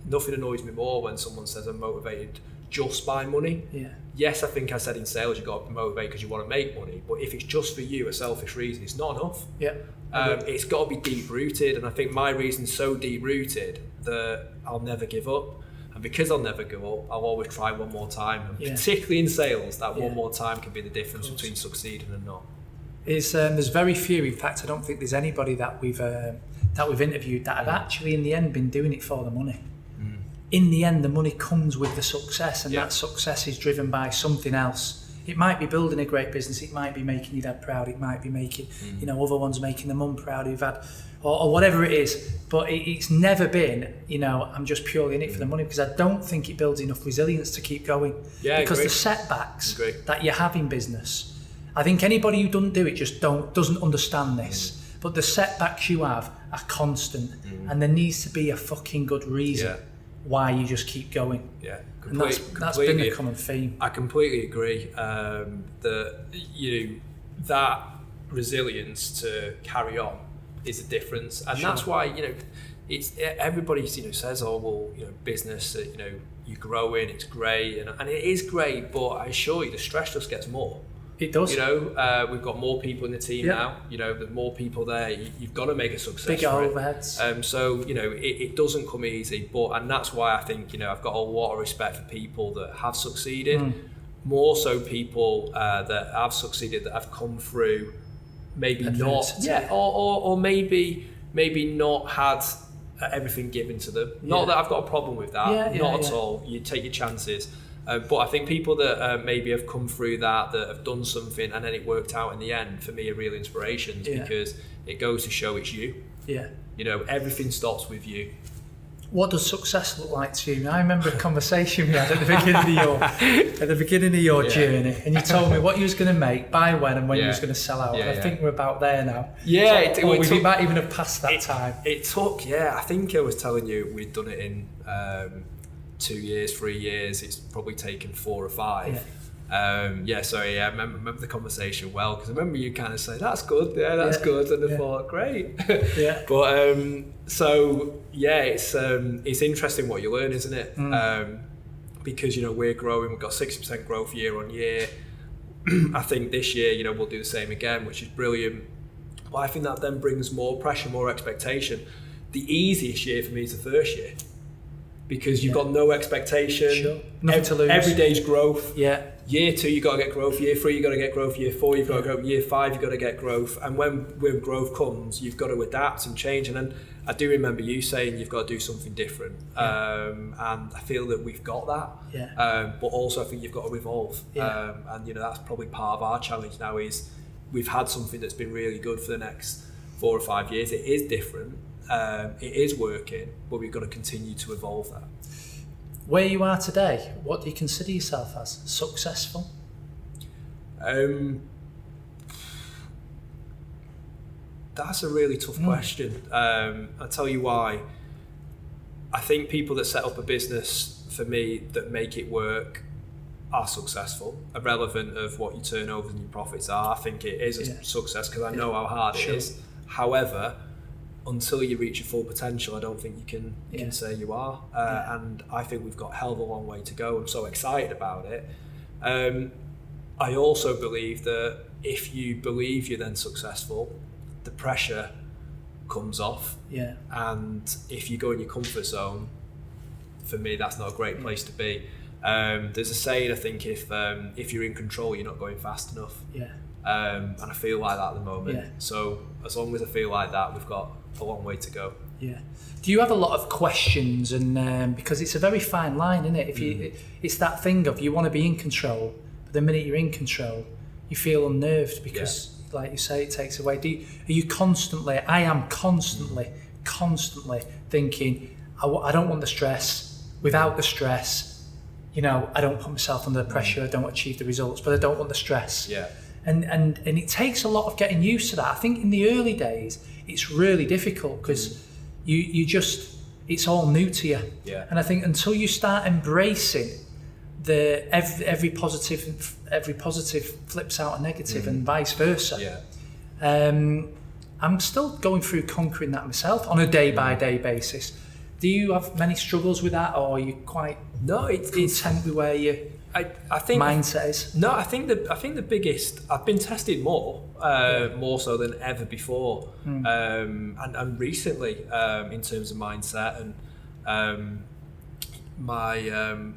Nothing annoys me more when someone says I'm motivated just by money. Yeah. Yes, I think I said in sales you've got to be motivated because you want to make money, but if it's just for you, a selfish reason, it's not enough. Yeah. It's got to be deep-rooted, and I think my reason's so deep-rooted that I'll never give up. And because I'll never give up, I'll always try one more time. And particularly in sales, that one more time can be the difference between succeeding and not. There's very few, in fact, I don't think there's anybody that we've interviewed that have actually in the end been doing it for the money. In the end, the money comes with the success, and that success is driven by something else. It might be building a great business, it might be making your dad proud, it might be making, other ones making the mum proud who've had, or whatever it is. But it's never been, I'm just purely in it for the money, because I don't think it builds enough resilience to keep going. Yeah, because the setbacks that you have in business, I think anybody who doesn't do it just doesn't understand this. But the setbacks you have are constant, and there needs to be a fucking good reason why you just keep going. Yeah, and that's been the common theme. I completely agree. That resilience to carry on is the difference, and that's why it's everybody says, oh well, business, you're growing, it's great, and it is great, but I assure you the stress just gets more. It does. We've got more people in the team now. There's more people there. You've got to make a success. Bigger overheads. So it doesn't come easy, and that's why I think I've got a lot of respect for people that have succeeded. More so people that have succeeded, that have come through, maybe adversity. or maybe not had everything given to them. Not that I've got a problem with that. Not at all. You take your chances. But I think people that maybe have come through that have done something and then it worked out in the end, for me, are real inspirations, because it goes to show it's you. Yeah. Everything starts with you. What does success look like to you? I remember a conversation we had at the beginning of your journey, and you told me what you was going to make, by when, and when you was going to sell out. I think we're about there now. Yeah, we might even have passed that time. It took, I think I was telling you we'd done it in 2 years, 3 years. It's probably taken 4 or 5. I remember the conversation well, because I remember you kind of saying, that's good, that's good, and I thought, great. But it's interesting what you learn, isn't it? Because we're growing, we've got 60% growth year on year. I think this year we'll do the same again, which is brilliant. But I think that then brings more pressure, more expectation. The easiest year for me is the first year, because you've got no expectation, nothing to lose. Every day's growth. Year 2, you've got to get growth. Year 3, you've got to get growth. Year 4, you've got to go. Year 5, you've got to get growth. And when growth comes, you've got to adapt and change. And then I do remember you saying you've got to do something different. And I feel that we've got that. But also I think you've got to evolve. And that's probably part of our challenge now, is we've had something that's been really good for the next 4 or 5 years. It is different. It is working, but we've got to continue to evolve that. Where you are today, what do you consider yourself as? Successful? That's a really tough question. I'll tell you why. I think people that set up a business, for me, that make it work, are successful, irrelevant of what your turnovers and your profits are. I think it is a success, because I know how hard it is. However, until you reach your full potential, I don't think you can say you are. And I think we've got a hell of a long way to go. I'm so excited about it. I also believe that if you believe you're then successful, the pressure comes off. And if you go in your comfort zone, for me, that's not a great place to be. There's a saying, I think, if you're in control, you're not going fast enough. And I feel like that at the moment. So as long as I feel like that, we've got a long way to go. Do you have a lot of questions? And because it's a very fine line, isn't it? It's that thing of, you want to be in control, but the minute you're in control, you feel unnerved because, like you say, it takes away. Are you constantly? I am constantly thinking, I don't want the stress. Without the stress, I don't put myself under the pressure. I don't achieve the results, but I don't want the stress. And it takes a lot of getting used to that. I think in the early days, it's really difficult, because you just, it's all new to you. And I think until you start embracing every positive flips out a negative, and vice versa. I'm still going through conquering that myself on a day by day basis. Yeah. Do you have many struggles with that, or are you quite it's content with where your I think mindset is? No, I think the biggest. I've been tested more so than ever before, and recently in terms of mindset. And my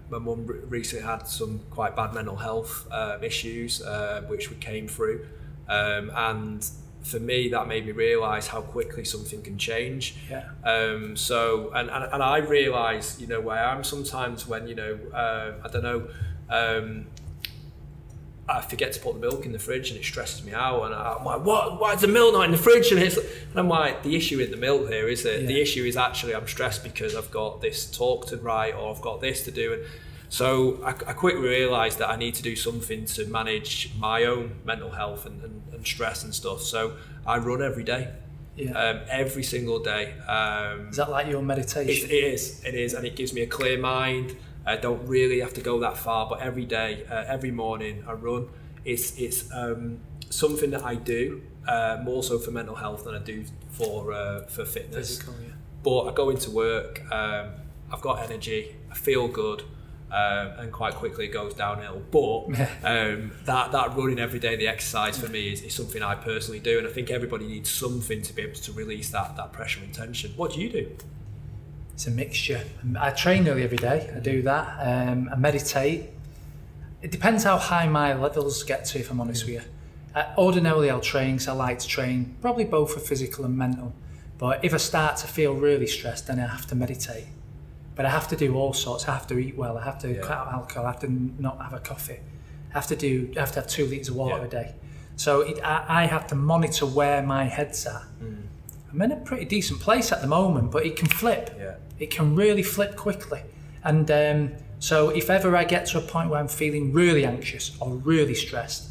mum recently had some quite bad mental health issues, which we came through, and for me that made me realise how quickly something can change. So I realise, you know, where I am sometimes when, you know, I don't know, I forget to put the milk in the fridge and it stresses me out, and I'm like, what? Why is the milk not in the fridge? And I'm like, the issue isn't the milk here, is it? The issue is actually I'm stressed because I've got this talk to write, or I've got this to do. And so I quickly realised that I need to do something to manage my own mental health and stress and stuff. So I run every day. Every single day. Is that like your meditation? It is, and it gives me a clear mind. I don't really have to go that far, but every day, every morning I run. It's something that I do more so for mental health than I do for fitness. Physical, yeah. But I go into work, I've got energy, I feel good, and quite quickly it goes downhill. But that running every day, the exercise for me is something I personally do, and I think everybody needs something to be able to release that pressure and tension. What do you do? It's a mixture. I train nearly every day. I do that. I meditate. It depends how high my levels get to, if I'm honest with you. Ordinarily, I'll train because I like to train, probably both for physical and mental. But if I start to feel really stressed, then I have to meditate. But I have to do all sorts. I have to eat well. I have to cut out alcohol. I have to not have a coffee. I have to have 2 litres of water a day. So I have to monitor where my head's at. I'm in a pretty decent place at the moment, but it can flip. It can really flip quickly. And so if ever I get to a point where I'm feeling really anxious or really stressed,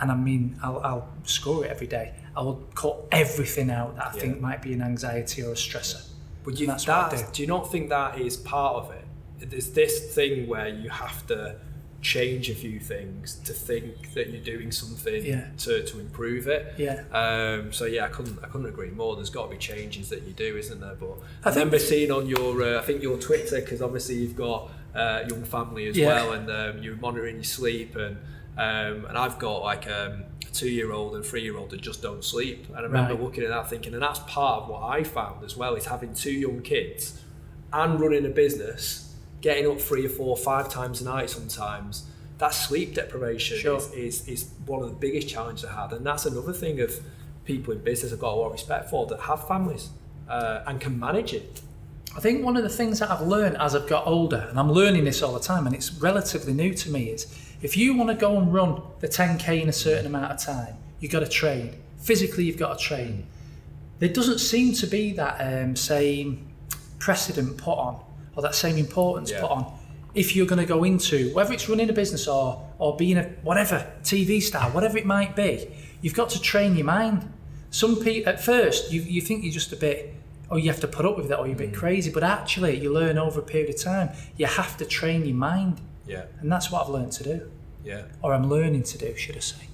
and I mean, I'll score it every day, I will cut everything out that I think might be an anxiety or a stressor. But that's what I do. Do you not think that is part of it? There's this thing where you have to change a few things to think that you're doing something to improve it. I couldn't agree more. There's got to be changes that you do, isn't there? But I remember seeing on your your Twitter, because obviously you've got a young family as well, and you're monitoring your sleep, and I've got like a 2-year-old and 3-year-old that just don't sleep. And I remember looking at that thinking, and that's part of what I found as well, is having 2 young kids and running a business, getting up 3 or 4 or 5 times a night sometimes. That sleep deprivation is one of the biggest challenges I had. And that's another thing of people in business I've got a lot of respect for, that have families and can manage it. I think one of the things that I've learned as I've got older, and I'm learning this all the time, and it's relatively new to me, is if you want to go and run the 10K in a certain amount of time, you've got to train. Physically, you've got to train. There doesn't seem to be that same precedent put on, or that same importance put on, if you're going to go into, whether it's running a business or being a whatever, TV star, whatever it might be, you've got to train your mind. Some people, at first, you think you're just a bit, or you have to put up with it, or you're a bit crazy, but actually you learn over a period of time, you have to train your mind. And that's what I've learned to do. Or I'm learning to do, should I say.